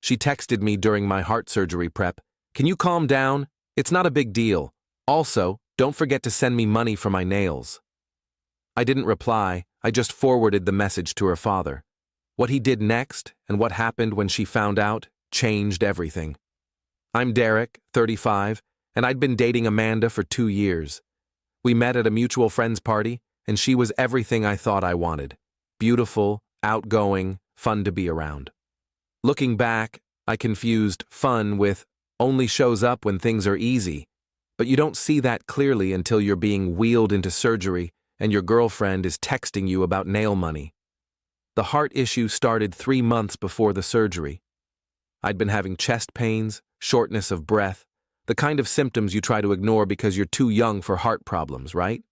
She texted me during my heart surgery prep. Can you calm down? It's not a big deal. Also, don't forget to send me money for my nails. I didn't reply, I just forwarded the message to her father. What he did next, and what happened when she found out, changed everything. I'm Derek, 35, and I'd been dating Amanda for 2 years. We met at a mutual friend's party, and she was everything I thought I wanted. Beautiful, outgoing, fun to be around. Looking back, I confused fun with only shows up when things are easy, but you don't see that clearly until you're being wheeled into surgery and your girlfriend is texting you about nail money. The heart issue started 3 months before the surgery. I'd been having chest pains, shortness of breath, the kind of symptoms you try to ignore because you're too young for heart problems, right?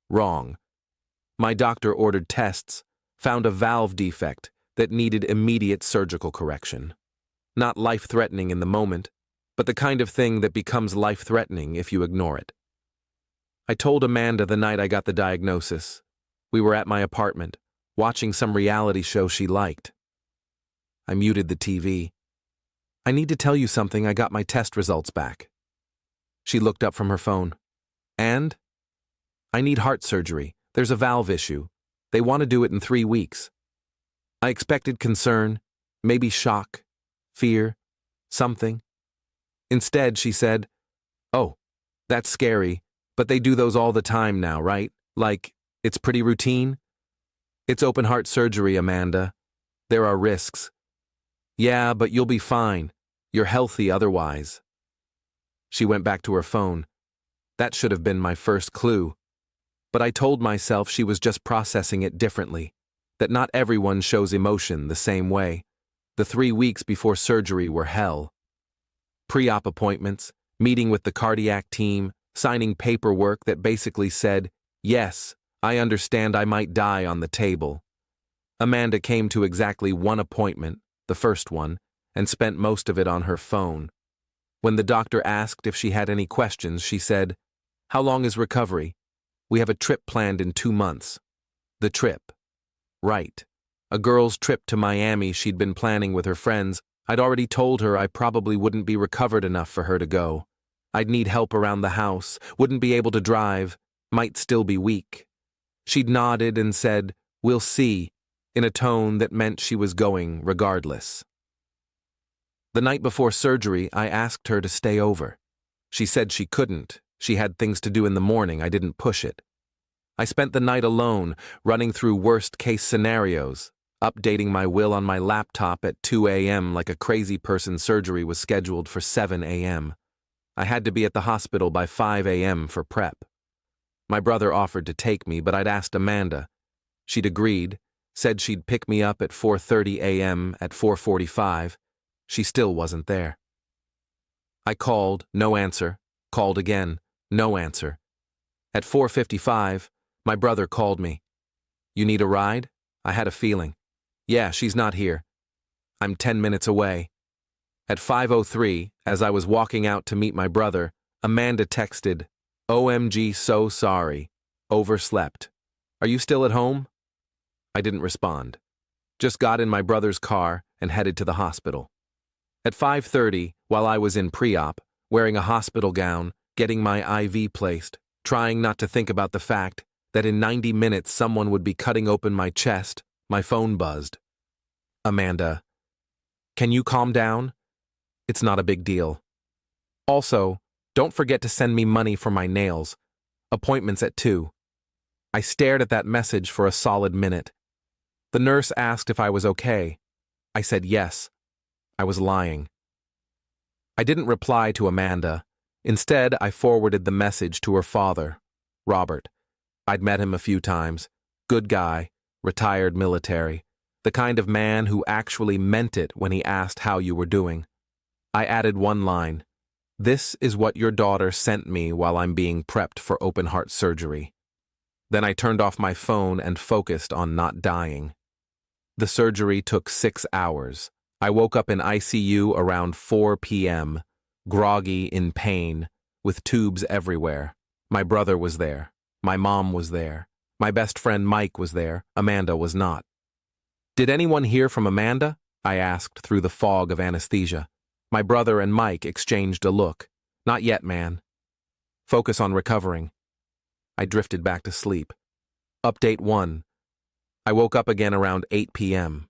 Wrong. My doctor ordered tests, found a valve defect that needed immediate surgical correction. Not life-threatening in the moment, but the kind of thing that becomes life-threatening if you ignore it. I told Amanda the night I got the diagnosis. We were at my apartment, watching some reality show she liked. I muted the TV. I need to tell you something, I got my test results back. She looked up from her phone. And? I need heart surgery. There's a valve issue. They want to do it in 3 weeks. I expected concern, maybe shock, fear, something. Instead, she said, "Oh, that's scary, but they do those all the time now, right? Like, it's pretty routine?" "It's open heart surgery, Amanda. There are risks." "Yeah, but you'll be fine. You're healthy otherwise." She went back to her phone. That should have been my first clue. But I told myself she was just processing it differently, that not everyone shows emotion the same way. The 3 weeks before surgery were hell. Pre-op appointments, meeting with the cardiac team, signing paperwork that basically said, "Yes, I understand I might die on the table." Amanda came to exactly 1 appointment, the first one, and spent most of it on her phone. When the doctor asked if she had any questions, she said, "How long is recovery? We have a trip planned in 2 months." The trip. Right. A girl's trip to Miami she'd been planning with her friends. I'd already told her I probably wouldn't be recovered enough for her to go. I'd need help around the house, wouldn't be able to drive, might still be weak. She'd nodded and said, "We'll see," in a tone that meant she was going regardless. The night before surgery, I asked her to stay over. She said she couldn't. She had things to do in the morning. I didn't push it. I spent the night alone, running through worst-case scenarios, updating my will on my laptop at 2 a.m. like a crazy person's surgery was scheduled for 7 a.m. I had to be at the hospital by 5 a.m. for prep. My brother offered to take me, but I'd asked Amanda. She'd agreed, said she'd pick me up at 4:30 a.m. At 4:45. She still wasn't there. I called, no answer. Called again, no answer. At 4:55, my brother called me. "You need a ride?" I had a feeling. "Yeah, she's not here. I'm 10 minutes away." At 5:03, as I was walking out to meet my brother, Amanda texted, "OMG, so sorry. Overslept. Are you still at home?" I didn't respond. Just got in my brother's car and headed to the hospital. At 5:30, while I was in pre-op, wearing a hospital gown, getting my IV placed, trying not to think about the fact that in 90 minutes someone would be cutting open my chest, my phone buzzed. "Amanda, can you calm down? It's not a big deal. Also, don't forget to send me money for my nails. Appointment's at 2. I stared at that message for a solid minute. The nurse asked if I was okay. I said yes. I was lying. I didn't reply to Amanda. Instead, I forwarded the message to her father, Robert. I'd met him a few times. Good guy, retired military. The kind of man who actually meant it when he asked how you were doing. I added one line. "This is what your daughter sent me while I'm being prepped for open heart surgery." Then I turned off my phone and focused on not dying. The surgery took 6 hours. I woke up in ICU around 4 p.m., groggy, in pain, with tubes everywhere. My brother was there. My mom was there. My best friend Mike was there. Amanda was not. "Did anyone hear from Amanda?" I asked through the fog of anesthesia. My brother and Mike exchanged a look. Not yet, man. Focus on recovering. I drifted back to sleep. Update 1. I woke up again around 8 p.m.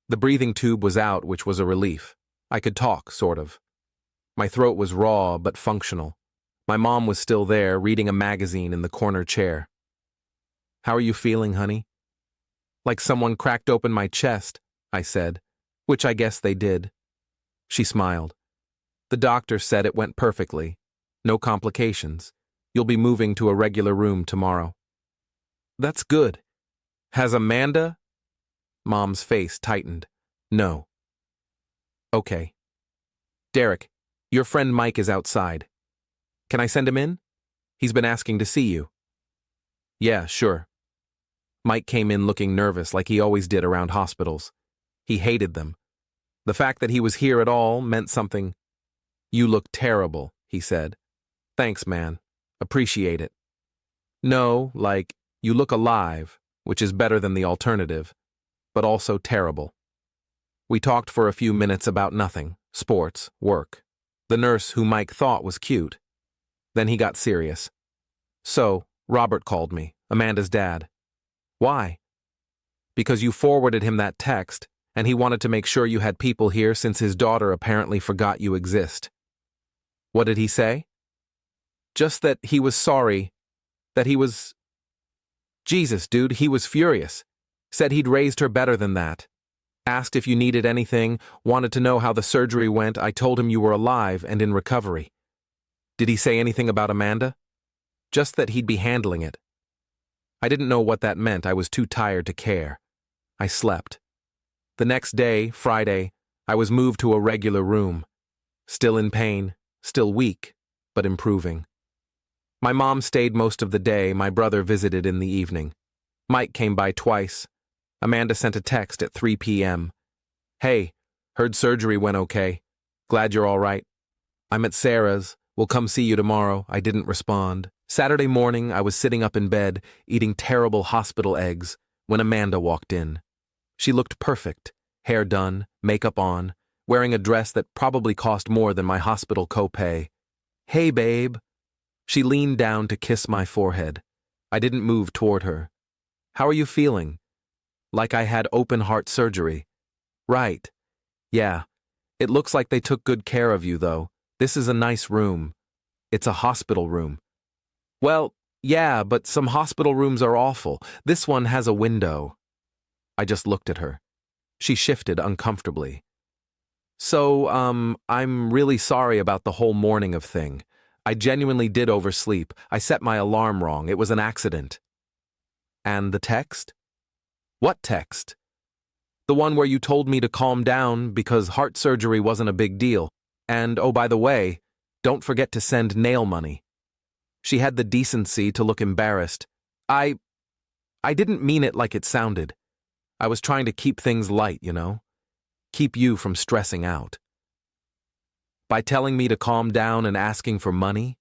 The breathing tube was out, which was a relief. I could talk, sort of. My throat was raw but functional. My mom was still there, reading a magazine in the corner chair. How are you feeling, honey? Like someone cracked open my chest, I said, which I guess they did. She smiled. The doctor said it went perfectly. No complications. You'll be moving to a regular room tomorrow. That's good. Has Amanda? Mom's face tightened. No. Okay. Derek, your friend Mike is outside. Can I send him in? He's been asking to see you. Yeah, sure. Mike came in looking nervous like he always did around hospitals. He hated them. The fact that he was here at all meant something. You look terrible, he said. Thanks, man. Appreciate it. No, like, you look alive, which is better than the alternative, but also terrible. We talked for a few minutes about nothing, sports, work. The nurse who Mike thought was cute. Then he got serious. So, Robert called me, Amanda's dad. Why? Because you forwarded him that text, and he wanted to make sure you had people here since his daughter apparently forgot you exist. What did he say? Just that he was sorry, that he was... Jesus, dude, he was furious. Said he'd raised her better than that. Asked if you needed anything, wanted to know how the surgery went. I told him you were alive and in recovery. Did he say anything about Amanda? Just that he'd be handling it. I didn't know what that meant. I was too tired to care. I slept. The next day, Friday, I was moved to a regular room. Still in pain, still weak, but improving. My mom stayed most of the day. My brother visited in the evening. Mike came by twice. Amanda sent a text at 3 p.m. Hey, heard surgery went okay. Glad you're all right. I'm at Sarah's. We'll come see you tomorrow. I didn't respond. Saturday morning, I was sitting up in bed, eating terrible hospital eggs, when Amanda walked in. She looked perfect, hair done, makeup on, wearing a dress that probably cost more than my hospital copay. Hey, babe. She leaned down to kiss my forehead. I didn't move toward her. How are you feeling? Like I had open heart surgery. Right. Yeah. It looks like they took good care of you, though. This is a nice room. It's a hospital room. Well, yeah, but some hospital rooms are awful. This one has a window. I just looked at her. She shifted uncomfortably. So, I'm really sorry about the whole morning of thing. I genuinely did oversleep. I set my alarm wrong. It was an accident. And the text? What text? The one where you told me to calm down because heart surgery wasn't a big deal. And, oh, by the way, don't forget to send nail money. She had the decency to look embarrassed. I didn't mean it like it sounded. I was trying to keep things light, you know? Keep you from stressing out. By telling me to calm down and asking for money?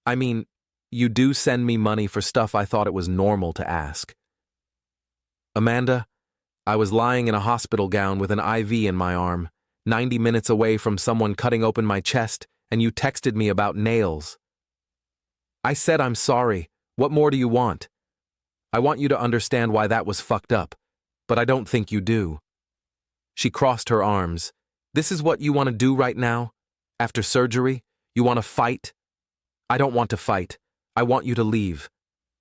I mean, you do send me money for stuff I thought it was normal to ask. Amanda, I was lying in a hospital gown with an IV in my arm, 90 minutes away from someone cutting open my chest, and you texted me about nails. I said I'm sorry. What more do you want? I want you to understand why that was fucked up, but I don't think you do. She crossed her arms. This is what you want to do right now? After surgery? You want to fight? I don't want to fight. I want you to leave.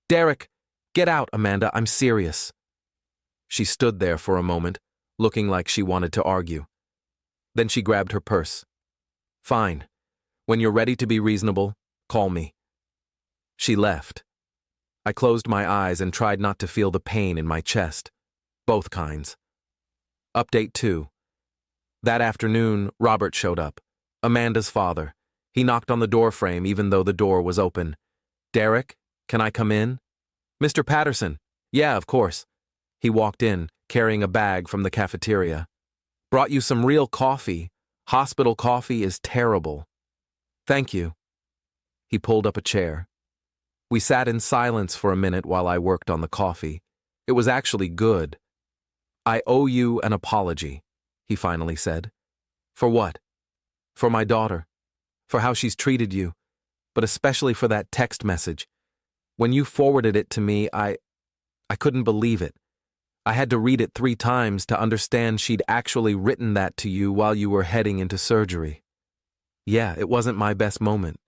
Derek, get out, Amanda. I'm serious. She stood there for a moment, looking like she wanted to argue. Then she grabbed her purse. Fine. When you're ready to be reasonable, call me. She left. I closed my eyes and tried not to feel the pain in my chest. Both kinds. Update 2. That afternoon, Robert showed up. Amanda's father. He knocked on the doorframe even though the door was open. Derek, can I come in? Mr. Patterson. Yeah, of course. He walked in, carrying a bag from the cafeteria. Brought you some real coffee. Hospital coffee is terrible. Thank you. He pulled up a chair. We sat in silence for a minute while I worked on the coffee. It was actually good. I owe you an apology, he finally said. For what? For my daughter. For how she's treated you. But especially for that text message. When you forwarded it to me, I couldn't believe it. I had to read it 3 times to understand she'd actually written that to you while you were heading into surgery. Yeah, it wasn't my best moment.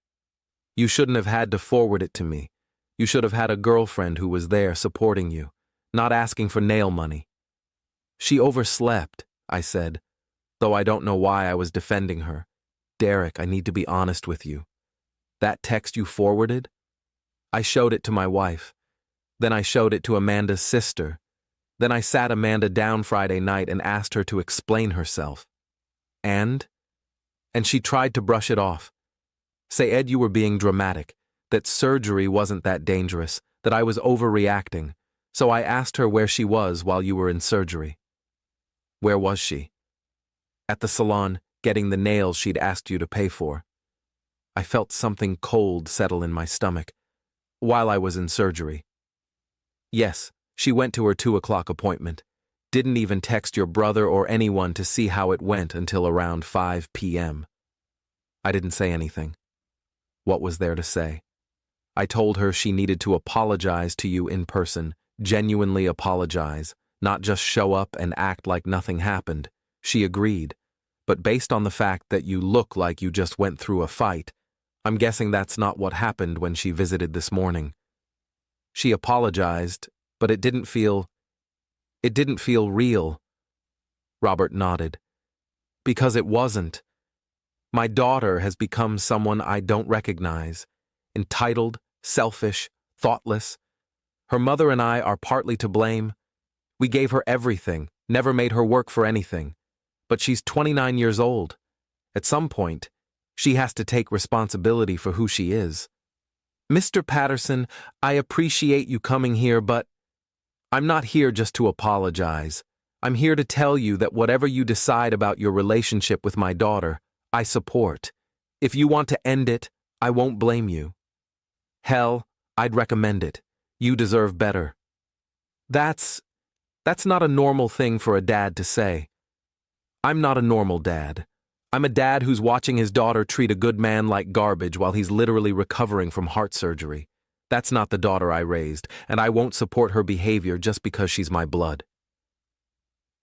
You shouldn't have had to forward it to me. You should have had a girlfriend who was there supporting you, not asking for nail money. She overslept, I said, though I don't know why I was defending her. Derek, I need to be honest with you. That text you forwarded? I showed it to my wife. Then I showed it to Amanda's sister. Then I sat Amanda down Friday night and asked her to explain herself. And she tried to brush it off. Say, Ed, you were being dramatic, that surgery wasn't that dangerous, that I was overreacting. So I asked her where she was while you were in surgery. Where was she? At the salon, getting the nails she'd asked you to pay for. I felt something cold settle in my stomach. While I was in surgery. Yes, she went to her 2 o'clock appointment. Didn't even text your brother or anyone to see how it went until around 5 p.m. I didn't say anything. What was there to say? I told her she needed to apologize to you in person, genuinely apologize, not just show up and act like nothing happened. She agreed. But based on the fact that you look like you just went through a fight, I'm guessing that's not what happened when she visited this morning. She apologized, but it didn't feel real. Robert nodded. Because it wasn't. My daughter has become someone I don't recognize. Entitled, selfish, thoughtless. Her mother and I are partly to blame. We gave her everything, never made her work for anything. But she's 29 years old. At some point, she has to take responsibility for who she is. Mr. Patterson, I appreciate you coming here, but I'm not here just to apologize. I'm here to tell you that whatever you decide about your relationship with my daughter, I support. If you want to end it, I won't blame you. Hell, I'd recommend it. You deserve better. That's not a normal thing for a dad to say. I'm not a normal dad. I'm a dad who's watching his daughter treat a good man like garbage while he's literally recovering from heart surgery. That's not the daughter I raised, and I won't support her behavior just because she's my blood.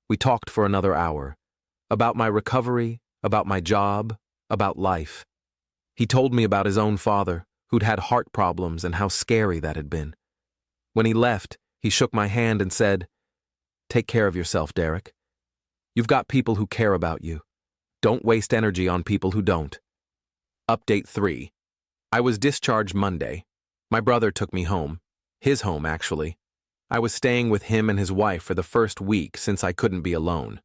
We talked for another hour. About my recovery, about my job, about life. He told me about his own father, who'd had heart problems and how scary that had been. When he left, he shook my hand and said, "Take care of yourself, Derek. You've got people who care about you. Don't waste energy on people who don't." Update 3. I was discharged Monday. My brother took me home. His home, actually. I was staying with him and his wife for the first week since I couldn't be alone.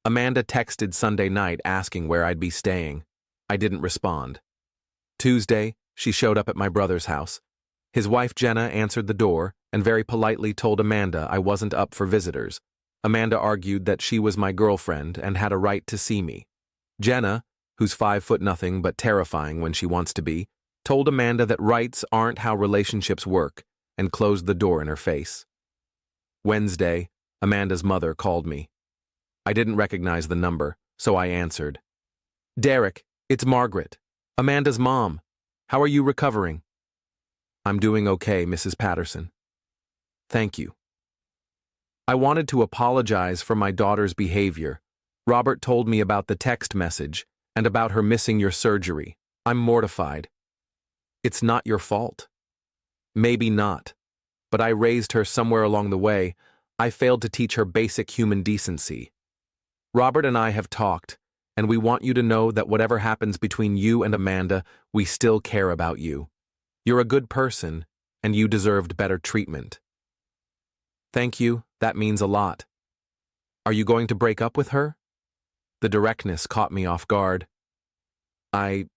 Amanda texted Sunday night asking where I'd be staying. I didn't respond. Tuesday, she showed up at my brother's house. His wife Jenna answered the door and very politely told Amanda I wasn't up for visitors. Amanda argued that she was my girlfriend and had a right to see me. Jenna, who's 5'0" but terrifying when she wants to be, told Amanda that rights aren't how relationships work and closed the door in her face. Wednesday, Amanda's mother called me. I didn't recognize the number, so I answered. "Derek, it's Margaret, Amanda's mom. How are you recovering?" "I'm doing okay, Mrs. Patterson." "Thank you." I wanted to apologize for my daughter's behavior. Robert told me about the text message and about her missing your surgery. I'm mortified. It's not your fault. Maybe not, but I raised her somewhere along the way. I failed to teach her basic human decency. Robert and I have talked, and we want you to know that whatever happens between you and Amanda, we still care about you. You're a good person, and you deserved better treatment. Thank you, that means a lot. Are you going to break up with her? The directness caught me off guard. I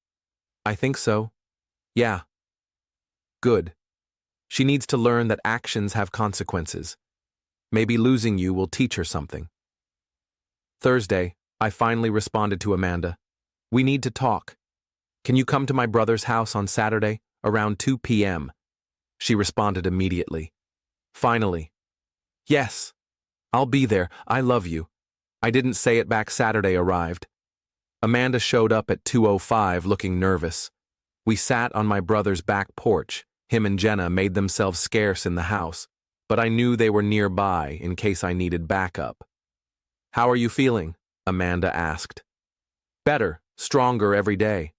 think so. Yeah. Good. She needs to learn that actions have consequences. Maybe losing you will teach her something. Thursday, I finally responded to Amanda. We need to talk. Can you come to my brother's house on Saturday, around 2 p.m.? She responded immediately. Finally. Yes. I'll be there. I love you. I didn't say it back. Saturday arrived. Amanda showed up at 2:05 looking nervous. We sat on my brother's back porch. Him and Jenna made themselves scarce in the house, but I knew they were nearby in case I needed backup. How are you feeling? Amanda asked. Better, stronger every day.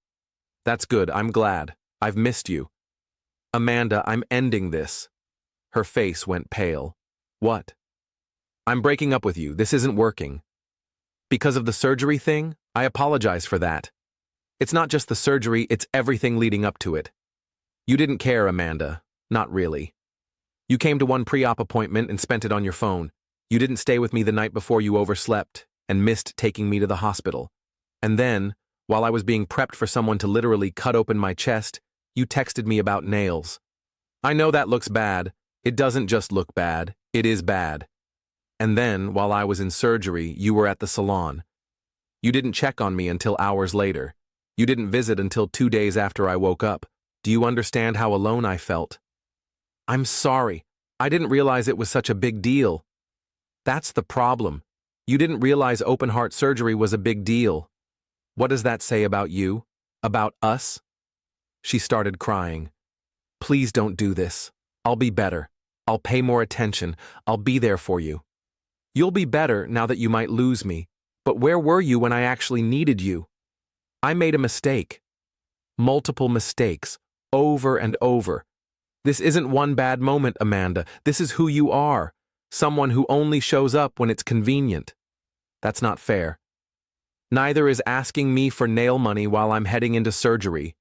That's good, I'm glad. I've missed you. Amanda, I'm ending this. Her face went pale. What? I'm breaking up with you. This isn't working. Because of the surgery thing? I apologize for that. It's not just the surgery, it's everything leading up to it. You didn't care, Amanda. Not really. You came to one pre-op appointment and spent it on your phone. You didn't stay with me the night before you overslept and missed taking me to the hospital. And then, while I was being prepped for someone to literally cut open my chest, you texted me about nails. I know that looks bad. It doesn't just look bad. It is bad. And then, while I was in surgery, you were at the salon. You didn't check on me until hours later. You didn't visit until 2 days after I woke up. Do you understand how alone I felt? I'm sorry. I didn't realize it was such a big deal. That's the problem. You didn't realize open heart surgery was a big deal. What does that say about you? About us? She started crying. Please don't do this. I'll be better. I'll pay more attention. I'll be there for you. You'll be better now that you might lose me. But where were you when I actually needed you? I made a mistake. Multiple mistakes. Over and over. This isn't one bad moment, Amanda. This is who you are. Someone who only shows up when it's convenient. That's not fair. Neither is asking me for nail money while I'm heading into surgery.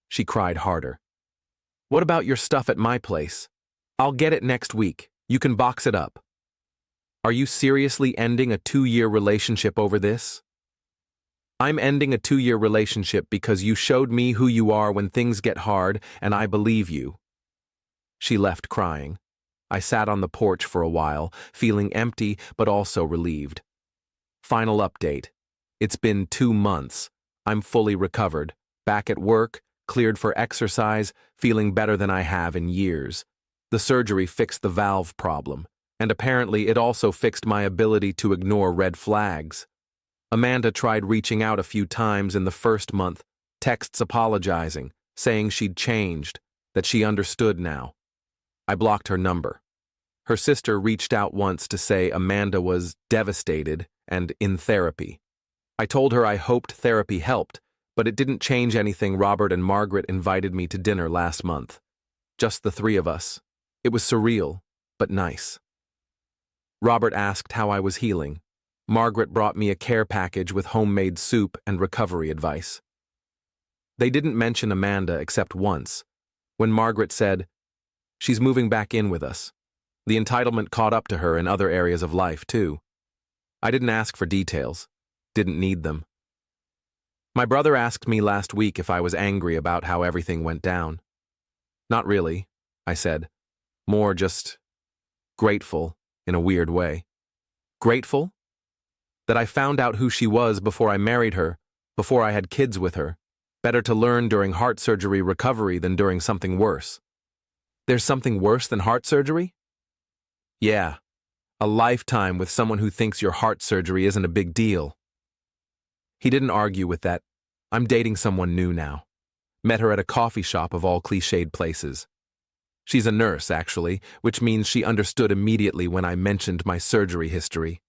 She cried harder. What about your stuff at my place? I'll get it next week. You can box it up. Are you seriously ending a 2-year relationship over this? I'm ending a 2-year relationship because you showed me who you are when things get hard, and I believe you. She left crying. I sat on the porch for a while, feeling empty but also relieved. Final update. It's been 2 months. I'm fully recovered, back at work, cleared for exercise, feeling better than I have in years. The surgery fixed the valve problem, and apparently it also fixed my ability to ignore red flags. Amanda tried reaching out a few times in the first month, texts apologizing, saying she'd changed, that she understood now. I blocked her number. Her sister reached out once to say Amanda was devastated and in therapy. I told her I hoped therapy helped, but it didn't change anything. Robert and Margaret invited me to dinner last month. Just the 3 of us. It was surreal, but nice. Robert asked how I was healing. Margaret brought me a care package with homemade soup and recovery advice. They didn't mention Amanda except once, when Margaret said, "She's moving back in with us." The entitlement caught up to her in other areas of life, too. I didn't ask for details. Didn't need them. My brother asked me last week if I was angry about how everything went down. Not really, I said. More just grateful in a weird way. Grateful? That I found out who she was before I married her, before I had kids with her. Better to learn during heart surgery recovery than during something worse. There's something worse than heart surgery? Yeah. A lifetime with someone who thinks your heart surgery isn't a big deal. He didn't argue with that. I'm dating someone new now. Met her at a coffee shop of all cliched places. She's a nurse, actually, which means she understood immediately when I mentioned my surgery history.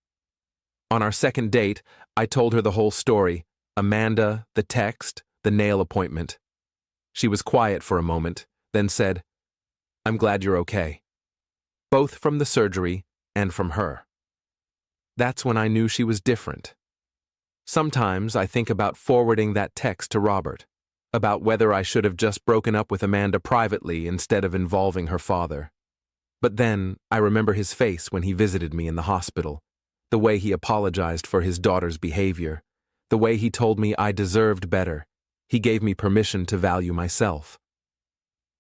On our second date, I told her the whole story, Amanda, the text, the nail appointment. She was quiet for a moment, then said, "I'm glad you're okay." Both from the surgery and from her. That's when I knew she was different. Sometimes I think about forwarding that text to Robert, about whether I should have just broken up with Amanda privately instead of involving her father. But then I remember his face when he visited me in the hospital, the way he apologized for his daughter's behavior, the way he told me I deserved better. He gave me permission to value myself.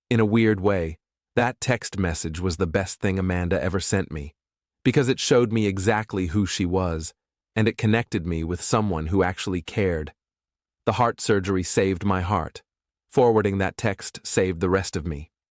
In a weird way, that text message was the best thing Amanda ever sent me, because it showed me exactly who she was, and it connected me with someone who actually cared. The heart surgery saved my heart. Forwarding that text saved the rest of me.